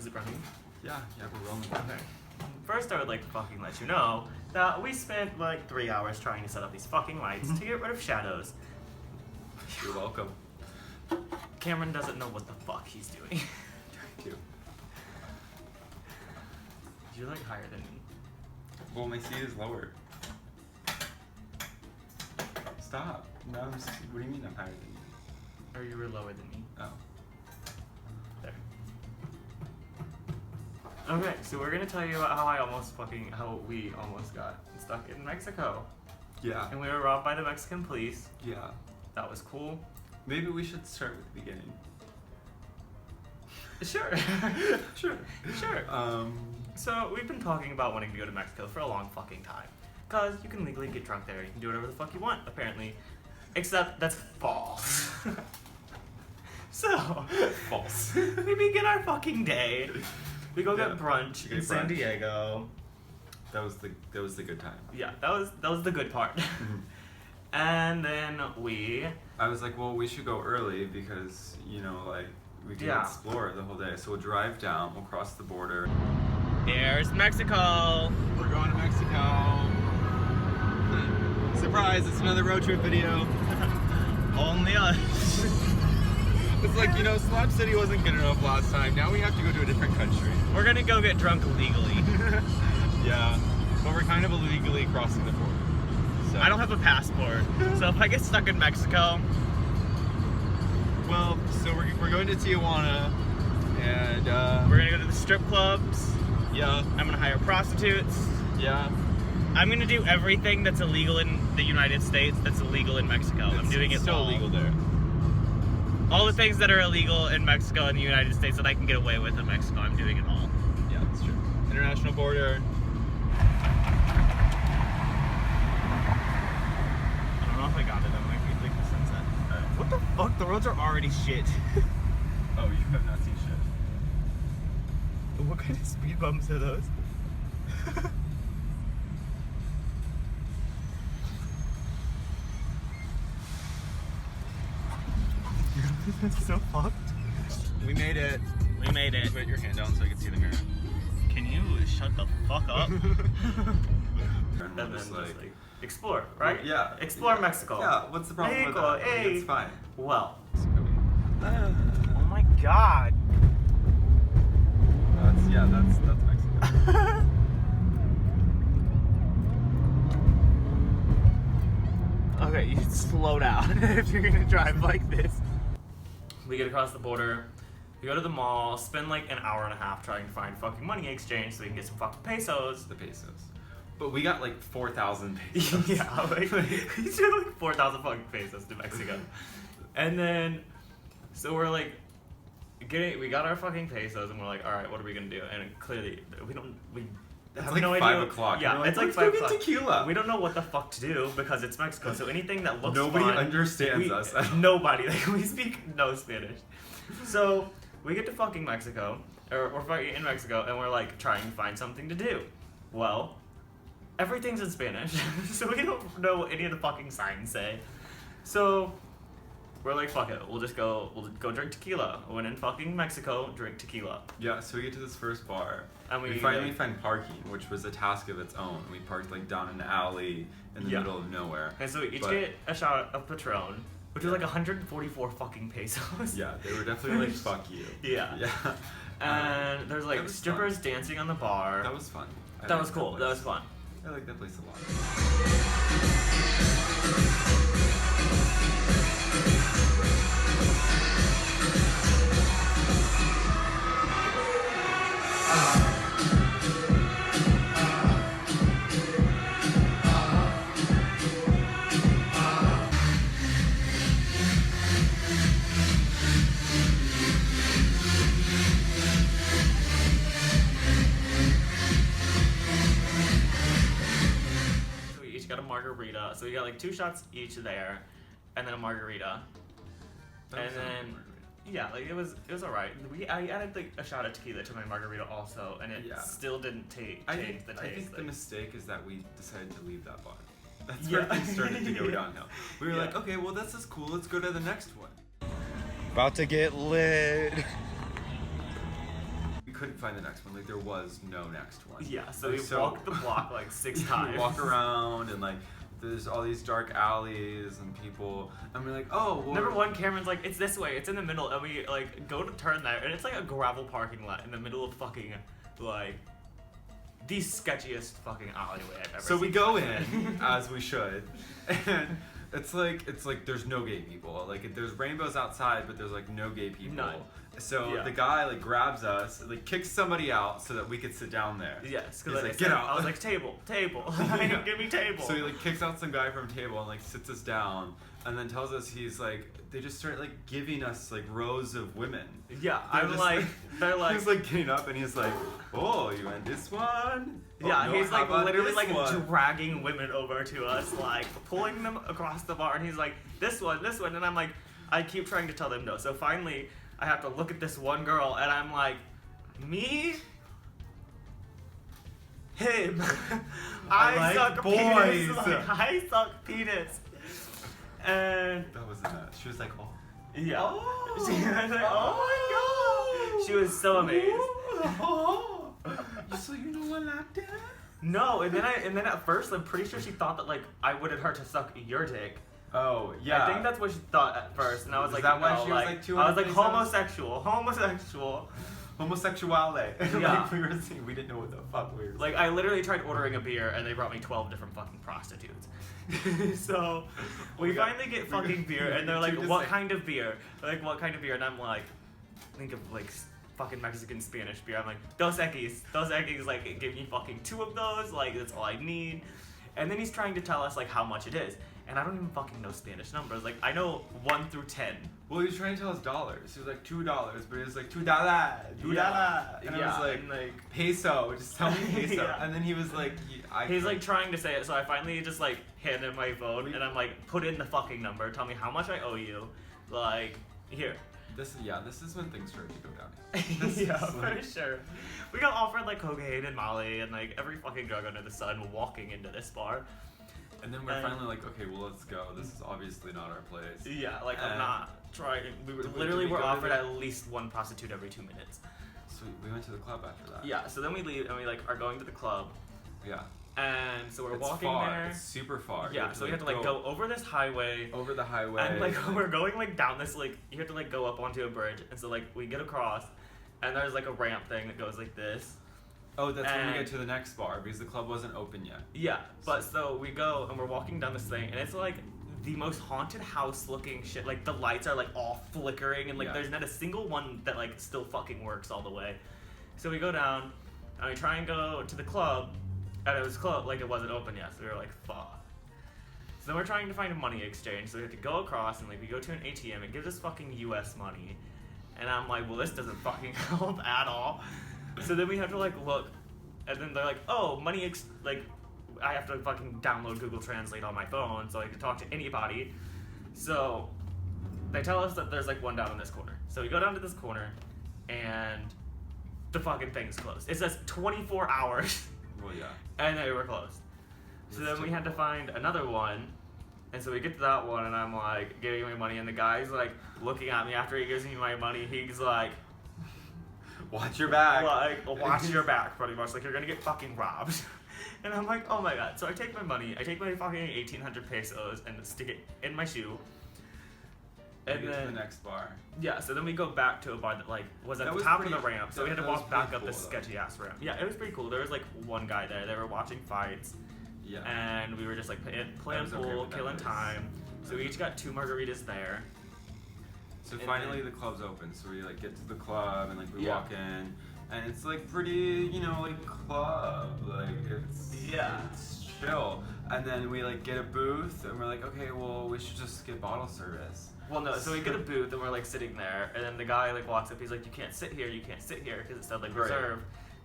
it running? Yeah, we're rolling. Okay. First, I would like to fucking let you know that we spent like 3 hours trying to set up these fucking lights to get rid of shadows. You're welcome. Cameron doesn't know what the fuck he's doing. Thank you. You're like higher than me. Well, my seat is lower. Stop. No, what do you mean I'm higher than you? Or you were lower than me. Oh. There. Okay, so we're gonna tell you about how we almost got stuck in Mexico. Yeah. And we were robbed by the Mexican police. Yeah. That was cool. Maybe we should start with the beginning. Sure. Sure. So we've been talking about wanting to go to Mexico for a long fucking time. Cause you can legally get drunk there, you can do whatever the fuck you want, apparently. Except that's false. So False. we begin our fucking day. We go get Yeah, brunch in San Diego. That was the good time. Yeah, that was the good part. And then I was like, well, we should go early because, you know, like, we can explore the whole day. So we'll drive down, we'll cross the border. Here's Mexico. We're going to Mexico. Surprise, it's another road trip video. Only us. It's like, you know, Slab City wasn't good enough last time. Now we have to go to a different country. We're gonna go get drunk legally. Yeah, but we're kind of illegally crossing the border. So. I don't have a passport, so if I get stuck in Mexico... Well, so we're going to Tijuana, and we're gonna go to the strip clubs. Yeah. I'm gonna hire prostitutes. Yeah. I'm gonna do everything that's illegal in the United States that's illegal in Mexico. I'm doing it still all. illegal there. All the things that are illegal in Mexico and the United States that I can get away with in Mexico, I'm doing it all. Yeah, that's true. International border. I don't know if I got it. That might be like the sunset. What the fuck? The roads are already shit. Oh, you have not seen shit. What kind of speed bumps are those? That's so fucked. We made it. We made it. Put your hand down so I can see the mirror. Can you shut the fuck up? And then just like explore, right? Yeah. Explore Mexico. Yeah, what's the problem with that? Hey. It's fine. Well. Oh my god. That's Mexico. Okay, you should slow down if you're gonna drive like this. We get across the border, we go to the mall, spend like an hour and a half trying to find fucking money exchange so we can get some fucking pesos. The pesos. But we got like 4,000 pesos. Yeah, like we took like 4,000 fucking pesos to Mexico. And then, so we're like, we got our fucking pesos and we're like, alright, what are we gonna do? And clearly, we It's have like no 5 idea. o'clock. Yeah, like, it's like let's 5 go o'clock. get tequila. We don't know what the fuck to do because it's Mexico. So anything that looks Nobody fun, understands us. Nobody. Like, we speak no Spanish. So we get to fucking Mexico, or we're fucking in Mexico, and we're like trying to find something to do. Well, everything's in Spanish, so we don't know what any of the fucking signs say. So we're like, fuck it, we'll go drink tequila. When in fucking Mexico, drink tequila. Yeah, so we get to this first bar. And we finally find parking, which was a task of its own. We parked like down an alley in the middle of nowhere. And so we each get a shot of Patron, which was like 144 fucking pesos. Yeah, they were definitely like, fuck you. Yeah. Yeah. And there's like strippers dancing on the bar. That was fun. That was cool. That was fun. I like that place a lot. Margarita, so we got like 2 shots each there, and then a margarita, and then yeah, like it was alright. I added like a shot of tequila to my margarita also, and it still didn't change the taste. I think the mistake is that we decided to leave that bar. That's Yeah. where things started to go downhill. We were like, okay, well this is cool, let's go to the next one. About to get lit. We couldn't find the next one. Like there was no next one. Yeah, so we walked the block like 6 times. We walk around and like there's all these dark alleys and people, and we're like, oh. Well, Number one, Cameron's like, it's this way, it's in the middle, and we like go to turn there, and it's like a gravel parking lot in the middle of fucking like the sketchiest fucking alleyway I've ever seen. So we go in as we should, and it's like there's no gay people. Like there's rainbows outside, but there's like no gay people. None. So the guy like grabs us, like kicks somebody out so that we could sit down there. Yes, because like, get out. I was like, table. Yeah. Give me table. So he like kicks out some guy from table and like sits us down, and then tells us he's like, they just start like giving us like rows of women. Yeah, they're like he's like getting up and he's like, oh, you want this one? Yeah, no, he's like literally like one? dragging women over to us, like pulling them across the bar, and he's like, this one, and I'm like, I keep trying to tell them no. So finally, I have to look at this one girl, and I'm like, me? Him. I like suck boys. penis. Like, I suck penis. And that wasn't that. She was like, oh. yeah. Oh. She was like, oh my god. She was so amazed. Oh. So you know what like that? No, and then at first I'm pretty sure she thought that like I wanted her to suck your dick. Oh yeah. I think that's what she thought at first, and I was like, that why no, she was like 200 I was like pesos? homosexual. Homosexuality. Yeah. Like, we didn't know what the fuck we were saying. Like I literally tried ordering a beer, and they brought me 12 different fucking prostitutes. So we finally get fucking beer, and they're like, what kind of beer? They're like, what kind of beer? And I'm like, think of like fucking Mexican Spanish beer. I'm like, Dos Equis, like give me fucking 2 of those, like that's all I need. And then he's trying to tell us like how much it is, and I don't even fucking know Spanish numbers. Like I know 1 through 10. Well, he was trying to tell us dollars. He was like $2, but it was like $2. And I was like, peso. Just tell me peso. Yeah. And then he was like, he's like trying to say it, so I finally just like hand him my phone, and I'm like, put in the fucking number. Tell me how much I owe you. Like here. This is when things start to go down. Yeah, for sure. We got offered like cocaine and Molly and like every fucking drug under the sun walking into this bar. And then we're finally like, okay, well let's go. This is obviously not our place. Yeah, like I'm not trying. We were offered at least 1 prostitute every 2 minutes. So we went to the club after that. Yeah, so then we leave and we like are going to the club. Yeah. And so we're it's walking far. there. It's super far. Yeah, so we have to like go over this highway. Over the highway. And like we're going like down this like you have to like go up onto a bridge, and so like we get across, and there's like a ramp thing that goes like this. Oh, that's when we get to the next bar because the club wasn't open yet. Yeah, but so we go and we're walking down this thing, and it's like the most haunted house looking shit. Like the lights are like all flickering, and like there's not a single one that like still fucking works all the way. So we go down and we try and go to the club, and it was closed, like it wasn't open yet. So we were like, fuck. So then we're trying to find a money exchange, so we have to go across, and like we go to an ATM. It gives us fucking US money, and I'm like, well, this doesn't fucking help at all. So then we have to like look, and then they're like, oh, like I have to fucking download Google Translate on my phone so I can talk to anybody. So they tell us that there's like one down in this corner. So we go down to this corner, and the fucking thing's closed. It says 24 hours. Well, yeah. And they were closed. So then we had to find another one. And so we get to that one, and I'm like giving my money, and the guy's like looking at me after he gives me my money. He's like, watch your back. Like, watch your back, pretty much. Like, you're gonna get fucking robbed. And I'm like, oh my god. So I take my money, I take my fucking 1,800 pesos and stick it in my shoe. And then to the next bar. Yeah, so then we go back to a bar that like was at the top of the ramp. So we had to walk back up this sketchy ass ramp. Yeah, it was pretty cool. There was like one guy there. They were watching fights. Yeah. And we were just like playing pool, killing time. So we each got 2 margaritas there. So finally the club's open. So we like get to the club and like we walk in, and it's like pretty, you know, like club, like it's chill. And then we like get a booth, and we're like, okay, well we should just get bottle service. Well, no, so we get a booth, and we're like sitting there, and then the guy like walks up. He's like, you can't sit here, because it said like reserved.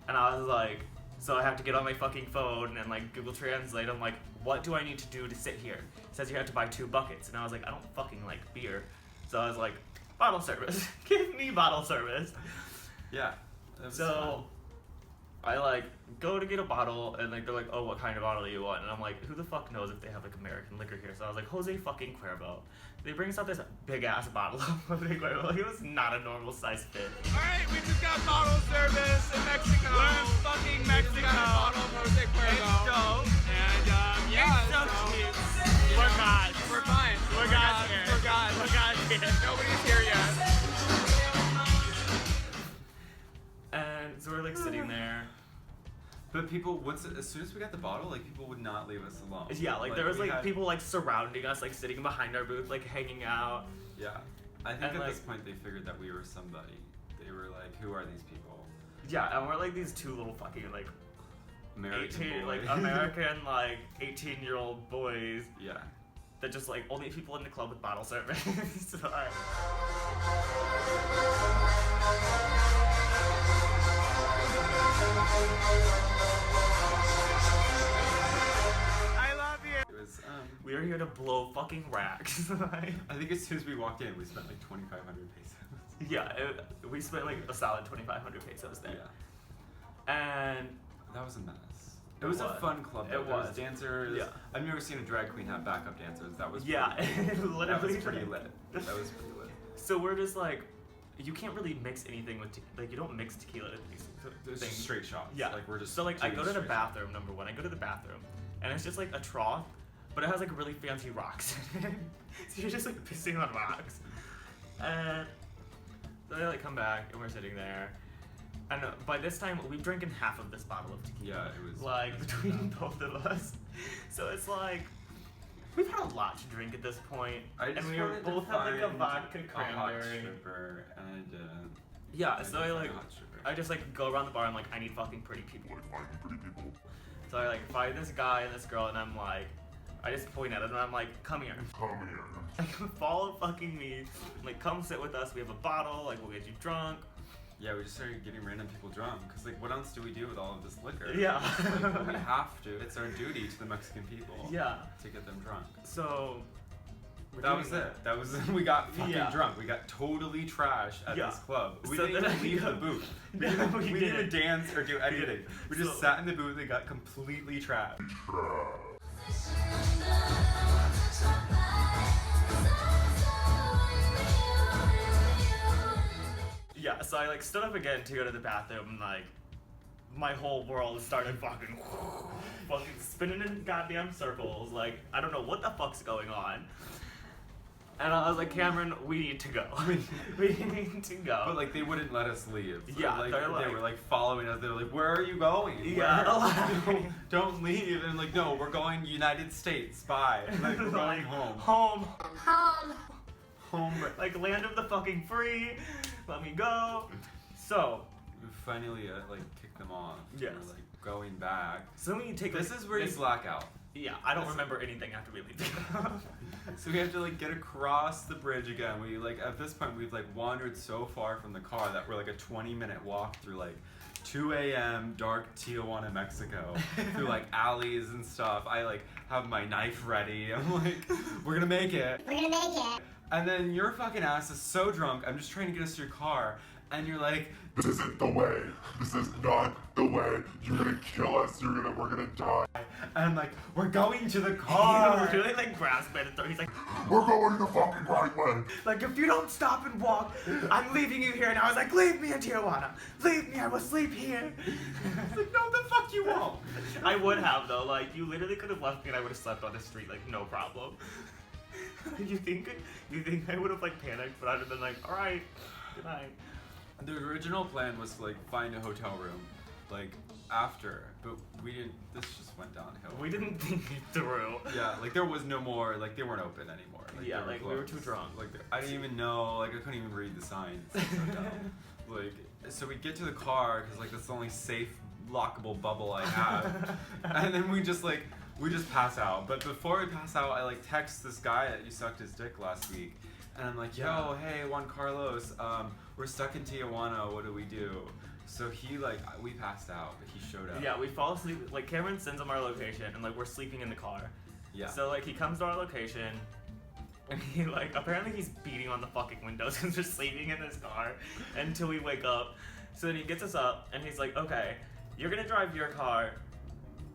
And I was like, so I have to get on my fucking phone and like Google Translate. I'm like, what do I need to do to sit here? It says you have to buy 2 buckets, and I was like, I don't fucking like beer. So I was like, bottle service. Give me bottle service. Yeah. So I like go to get a bottle, and like they're like, oh, what kind of bottle do you want? And I'm like, who the fuck knows if they have like American liquor here? So I was like, Jose fucking Cuervo. They bring us out this big ass bottle of Jose Cuervo. He was not a normal size fit. Alright, we just got bottle service, Nobody's here yet. And so we're like sitting there. But people, as soon as we got the bottle, like people would not leave us alone. Yeah, like there was like people like surrounding us, like sitting behind our booth, like hanging out. Yeah, I think And, at like, this point they figured that we were somebody. They were like, who are these people? Yeah, and we're like these two little fucking like American 18, boy. like American like 18-year-old boys Yeah. that just like only people in the club with bottle service. So, I love you. It was, we are here to blow fucking racks. Like, I think as soon as we walked in, we spent like 2,500 pesos. yeah, we spent like a solid 2,500 pesos there. Yeah. And That was a mess. It was a fun club. Though. It There was. Dancers. Yeah. I've never seen a drag queen have backup dancers. That was yeah, pretty, literally. that was pretty lit. That was pretty lit. So we're just like, you can't really mix anything with like you don't mix tequila with these It's things. just straight shots. Yeah. Like we're just. So like I doing go to the straight bathroom. Number one, I go to the bathroom, and it's just like a trough, but it has like really fancy rocks. So you're just like pissing on rocks, and so they like come back and we're sitting there, and by this time we've drinking half of this bottle of tequila. Yeah, it was like between both of us. So it's like. We've had a lot to drink at this point, I just and we wanted to both have like a find vodka a hot cranberry. stripper, and I didn't. Yeah, so I didn't like, find a hot stripper. I just like go around the bar. I'm like, I need fucking pretty people. So I like find this guy and this girl, and I'm like, I just point at it, and I'm like, come here. Like, follow fucking me. Like, come sit with us. We have a bottle. Like, we'll get you drunk. Yeah, we just started getting random people drunk. Cause like, what else do we do with all of this liquor? Yeah. Like, we have to. It's our duty to the Mexican people. Yeah. To get them drunk. So. we're That doing was it. That was we got fucking Yeah. drunk. We got totally trashed at Yeah. this club. We So didn't then even I leave go- the booth. We No, didn't, we we didn't even didn't. dance or do anything. We just So- sat in the booth and got completely trashed. Yeah. So I like stood up again to go to the bathroom, and like, my whole world started fucking spinning in goddamn circles. Like, I don't know what the fuck's going on. And I was like, Cameron, we need to go. We need to go. But like they wouldn't let us leave. So, Yeah, like, they're they like- were like following us. They were like, "Where are you going? Yeah. Where? Don't leave." And like, "No, we're going United States. Bye." Like we're going home. Home. Home. Like, land of the fucking free. Let me go. So. We finally like kicked them off. Yes. We're like going back. So we take. This like, is where you this- black out. Yeah, I don't this- remember anything after we leave. So we have to like get across the bridge again. We like at this point we've like wandered so far from the car that we're like a 20-minute walk through like 2 a.m. dark Tijuana, Mexico, through like alleys and stuff. I like have my knife ready. I'm like, we're gonna make it. We're gonna make it. And then your fucking ass is so drunk. I'm just trying to get us to your car, and you're like, This isn't the way. This is not the way. You're gonna kill us. We're gonna die. and I'm like, we're going to the He car. was really like grasping at the throat. He's like, We're going the fucking right way. like, if you don't stop and walk, I'm leaving you here. And I was like, leave me in Tijuana. Leave me. I will sleep here. It's like, no, the fuck you won't. I would have though. Like, you literally could have left me and I would have slept on the street, like, no problem. You think I would have like panicked, but I'd have been like, all right, good night. The original plan was to like find a hotel room, like after, but we didn't. This just went downhill. We didn't think it through. Yeah, like there was no more. Like they weren't open anymore. Yeah, they like, we were closed. too drunk. Like I didn't even know. Like I couldn't even read the signs. So dumb. Like so we get to the car because like that's the only safe lockable bubble I have, and then we just pass out. But before we pass out, I like text this guy that you sucked his dick last week. And I'm like, yo, Yeah. hey, Juan Carlos, we're stuck in Tijuana, what do we do? So he, like, we passed out, but he showed up. Yeah, we fall asleep. Like, Cameron sends him our location, and like we're sleeping in the car. Yeah. So like he comes to our location, and he like apparently he's beating on the fucking windows because we're sleeping in this car until we wake up. So then he gets us up, and he's like, okay, you're gonna drive your car,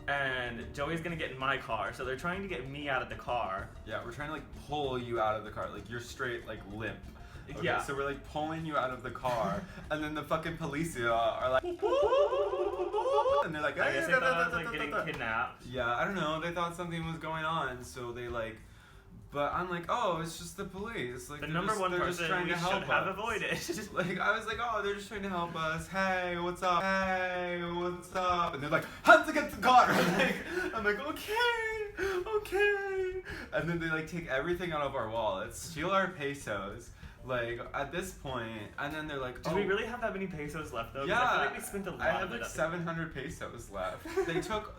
and Joey's gonna get in my car. So they're trying to get me out of the car. Yeah, we're trying to, like, pull you out of the car. Like, you're straight, like, limp. Okay, Yeah. So we're, like, pulling you out of the car, and then the fucking police are like, and they're like, I guess they thought I was like getting kidnapped. Yeah, I don't know. They thought something was going on, so they like But I'm like, oh, it's just the police. Like The number one they're just person trying we to help should have us. avoided. Like I was like, oh, they're just trying to help us. Hey, what's up? Hey, what's up? And they're like, hands against the car. I'm like, okay. And then they like take everything out of our wallets, steal our pesos. Like at this point, and then they're like, Did we really have that many pesos left though? 'Cause Yeah, I feel like we spent a lot I had of like it. 700 pesos left.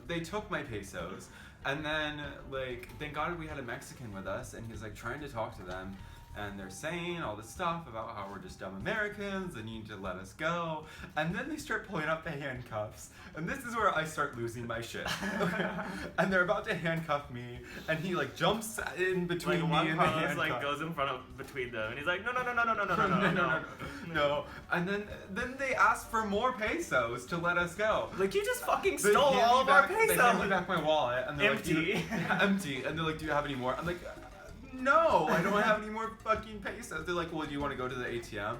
They took my pesos, and then like thank God we had a Mexican with us, and he's like trying to talk to them, and they're saying all this stuff about how we're just dumb Americans and you need to let us go, and then they start pulling out the handcuffs, and this is where I start losing my shit. And they're about to handcuff me, and he like jumps in between Like me Juan and the Carlos handcuffs. like goes in front of between them, and he's like, no. No. And then they ask for more pesos to let us go. Like you just fucking They stole hand all me of our back- pesos. They hand me back my wallet, and they're Empty. like, empty. And they're like, do you have any more? I'm like, no, I don't have any more fucking pesos. They're like, well, do you want to go to the ATM?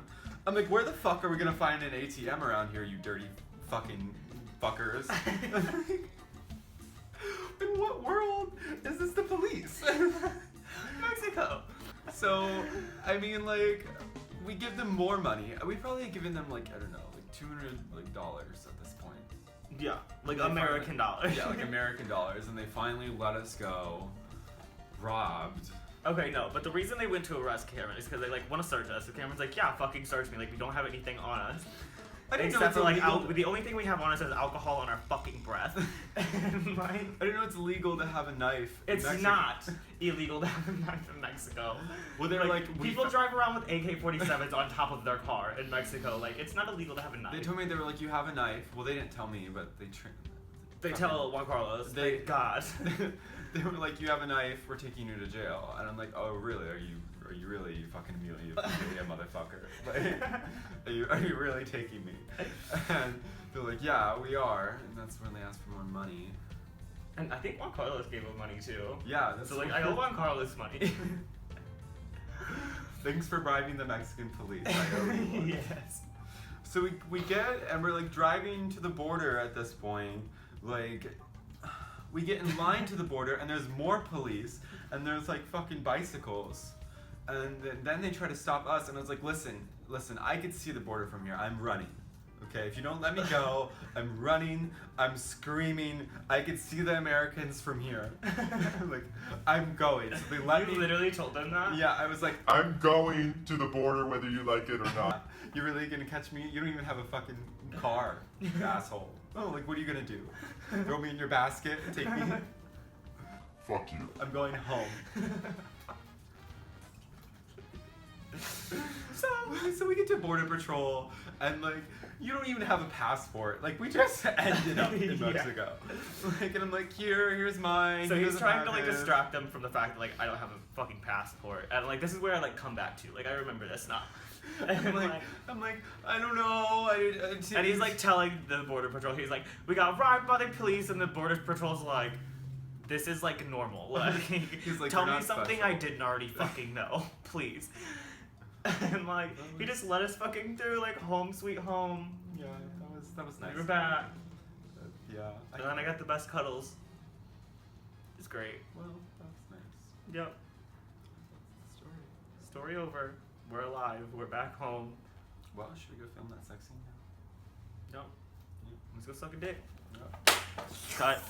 I'm like, where the fuck are we gonna find an ATM around here, you dirty fucking fuckers? In what world is this the police? Mexico. So, I mean, like, we give them more money. We probably given them like, I don't know, like $200 at this point. Yeah, like They American dollars. Yeah, like American dollars, and they finally let us go, robbed. Okay, no, but the reason they went to arrest Cameron is because they like want to search us. So Cameron's like, yeah, fucking search me. Like we don't have anything on us. I didn't know Except it's for like illegal. the only thing we have on us is alcohol on our fucking breath. And, like, I didn't know it's illegal to have a knife. in it's Mexico. not illegal to have a knife in Mexico. Well, they're like, people drive around with AK-47s on top of their car in Mexico. Like it's not illegal to have a knife. They told me they were like, you have a knife. Well, they didn't tell me, but They tell Juan Carlos. They- Thank God. They were like, you have a knife. We're taking you to jail. And I'm like, oh really? Are you really? You fucking Amelia, motherfucker. Like, are you really taking me? And they're like, yeah, we are. And that's when they asked for more money. And I think Juan Carlos gave him money too. Yeah. That's So like I owe Juan Carlos money. Thanks for bribing the Mexican police. I owe you one. Yes. So we get, and we're like driving to the border at this point. Like, we get in line to the border, and there's more police, and there's like fucking bicycles. And then they try to stop us, and I was like, listen, I could see the border from here. I'm running. Okay, if you don't let me go, I'm running, I'm screaming, I could see the Americans from here. Like, I'm going. So they let me. You literally told them that? Yeah, I was like, I'm going to the border whether you like it or not. you're really gonna catch me? You don't even have a fucking car, you asshole. Oh, like, what are you gonna do? Throw me in your basket and take me? Fuck you. I'm going home. So we get to Border Patrol, and like, you don't even have a passport. Like, we just ended up in Yeah. Mexico. Like, and I'm like, here's mine. So he he's doesn't trying have to like his. distract them from the fact that like I don't have a fucking passport. And like this is where I like come back to. Like I remember this now. And, I'm like, I don't know. and he's like telling the border patrol, he's like, we got robbed by the police, and the border patrol's like, this is like normal. Like, He's like, tell "You're me not something special." I didn't already fucking know, please. And like he just let us fucking through, like home sweet home. Yeah, that was nice. We were back. Yeah. And then I got the best cuddles. It's great. Well, that's nice. Yep. Story. Story over. We're alive. We're back home. Well, should we go film that sex scene now? No. Let's go suck a dick. Yeah. Cut.